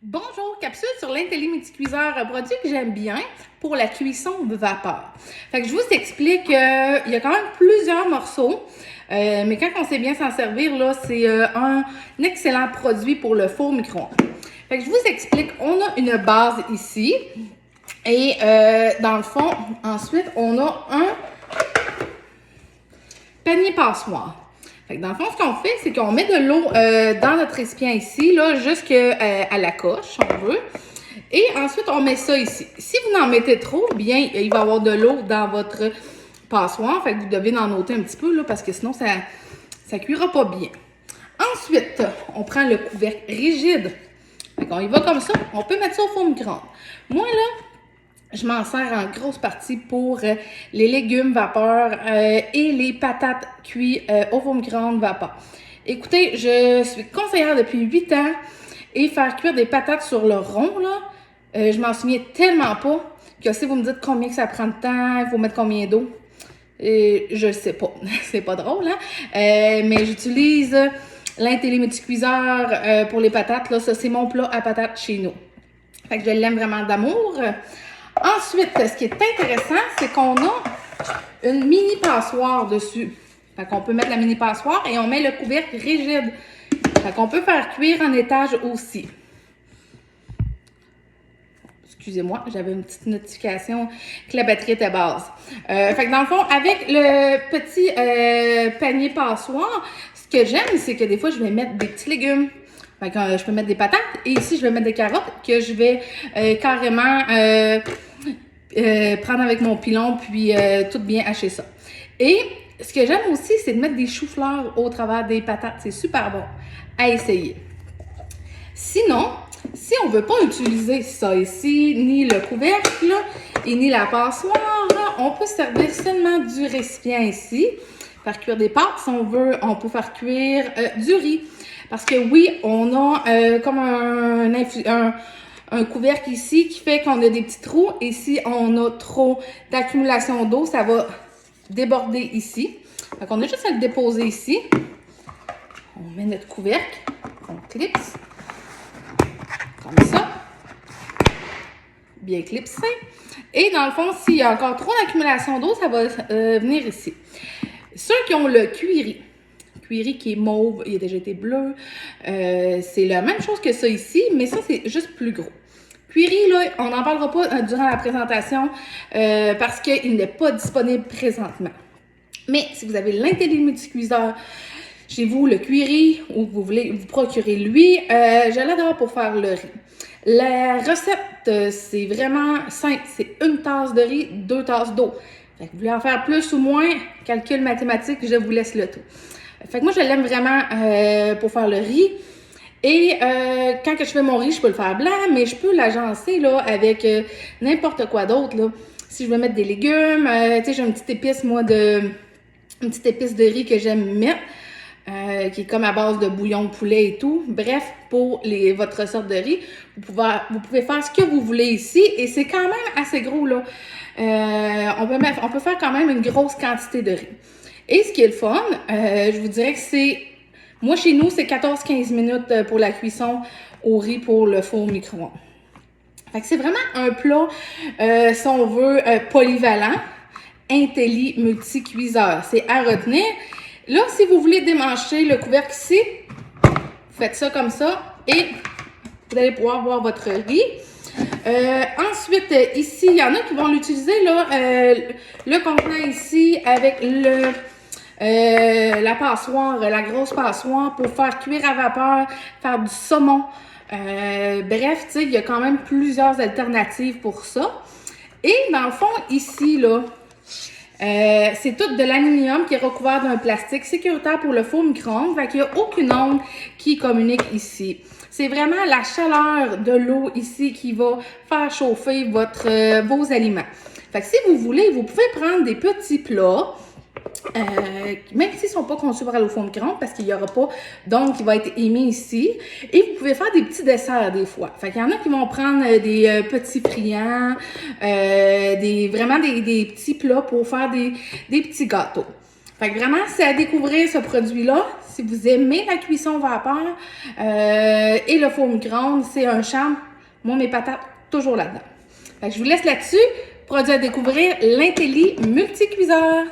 Bonjour, capsule sur l'Intellimulticuiseur, un produit que j'aime bien pour la cuisson vapeur. Fait que je vous explique, il y a quand même plusieurs morceaux, mais quand on sait bien s'en servir, là, c'est un excellent produit pour le four micro-ondes. Fait que je vous explique, on a une base ici et dans le fond, ensuite, on a un panier passoire. Fait que dans le fond, ce qu'on fait, c'est qu'on met de l'eau dans notre récipient ici, là, jusqu'à la coche, si on veut. Et ensuite, on met ça ici. Si vous en mettez trop, bien, il va y avoir de l'eau dans votre passoire. Fait que vous devez en ôter un petit peu, là, parce que sinon, ça cuira pas bien. Ensuite, on prend le couvercle rigide. Fait qu'on y va comme ça. On peut mettre ça au four micro-ondes. Moi, là, je m'en sers en grosse partie pour les légumes vapeur et les patates cuites au four micro-ondes vapeur. Écoutez, je suis conseillère depuis 8 ans et faire cuire des patates sur le rond, là, je m'en souviens tellement pas que si vous me dites combien que ça prend de temps, il faut mettre combien d'eau, je ne sais pas. C'est pas drôle, hein? Mais j'utilise l'Intellimulticuiseur pour les patates. Là, ça, c'est mon plat à patates chez nous. Fait que je l'aime vraiment d'amour. Ensuite, ce qui est intéressant, c'est qu'on a une mini passoire dessus. Fait qu'on peut mettre la mini passoire et on met le couvercle rigide. Fait qu'on peut faire cuire en étage aussi. Excusez-moi, j'avais une petite notification que la batterie était basse. Fait que dans le fond, avec le petit panier passoire, ce que j'aime, c'est que des fois, je vais mettre des petits légumes. Fait que je peux mettre des patates et ici, je vais mettre des carottes que je vais carrément prendre avec mon pilon puis tout bien hacher ça. Et ce que j'aime aussi, c'est de mettre des choux-fleurs au travers des patates. C'est super bon à essayer. Sinon, si on ne veut pas utiliser ça ici, ni le couvercle, et ni la passoire, on peut servir seulement du récipient ici. Faire cuire des pâtes, si on veut, on peut faire cuire du riz. Parce que oui, on a comme un couvercle ici qui fait qu'on a des petits trous. Et si on a trop d'accumulation d'eau, ça va déborder ici. Donc, on a juste à le déposer ici. On met notre couvercle, on clipse. Comme ça. Bien clipsé. Et dans le fond, s'il y a encore trop d'accumulation d'eau, ça va venir ici. Ceux qui ont le cuiri qui est mauve, il a déjà été bleu, c'est la même chose que ça ici, mais ça, c'est juste plus gros. Cuiri, là, on n'en parlera pas durant la présentation parce qu'il n'est pas disponible présentement. Mais si vous avez l'Intellimulticuiseur chez vous, le cuiri, ou vous voulez vous procurer lui, je l'adore pour faire le riz. La recette, c'est vraiment simple. C'est 1 tasse de riz, 2 tasses d'eau. Fait que vous voulez en faire plus ou moins, calcul mathématique, je vous laisse le tout. Fait que moi, je l'aime vraiment pour faire le riz. Et quand que je fais mon riz, je peux le faire blanc, mais je peux l'agencer là avec n'importe quoi d'autre. Là. Si je veux mettre des légumes, tu sais, j'ai une petite épice, moi, une petite épice de riz que j'aime mettre, qui est comme à base de bouillon de poulet et tout. Bref, pour votre recette de riz, vous pouvez faire ce que vous voulez ici. Et c'est quand même assez gros, là. On peut faire quand même une grosse quantité de riz. Et ce qui est le fun, je vous dirais que c'est... Moi, chez nous, c'est 14-15 minutes pour la cuisson au riz pour le four micro-ondes. Fait que c'est vraiment un plat, si on veut, polyvalent, Intellimulticuiseur. C'est à retenir. Là, si vous voulez démancher le couvercle ici, faites ça comme ça et vous allez pouvoir voir votre riz. Ensuite, ici, il y en a qui vont l'utiliser, là, le contenant ici avec la passoire, la grosse passoire pour faire cuire à vapeur, faire du saumon. Bref, tu sais, il y a quand même plusieurs alternatives pour ça. Et dans le fond, ici, là, c'est tout de l'aluminium qui est recouvert d'un plastique sécuritaire pour le four micro-ondes. Fait qu'il n'y a aucune onde qui communique ici. C'est vraiment la chaleur de l'eau ici qui va faire chauffer vos aliments. Fait que si vous voulez, vous pouvez prendre des petits plats, même s'ils ne sont pas conçus pour aller au four micro-ondes parce qu'il n'y aura pas d'onde qui va être émise ici. Et vous pouvez faire des petits desserts des fois. Fait qu'il y en a qui vont prendre des petits friands, vraiment des petits plats pour faire des petits gâteaux. Fait que vraiment, c'est à découvrir ce produit-là. Si vous aimez la cuisson vapeur et le four micro-ondes, c'est un charme. Moi, mes patates, toujours là-dedans. Fait que je vous laisse là-dessus. Produit à découvrir, l'Intelli Multicuiseur.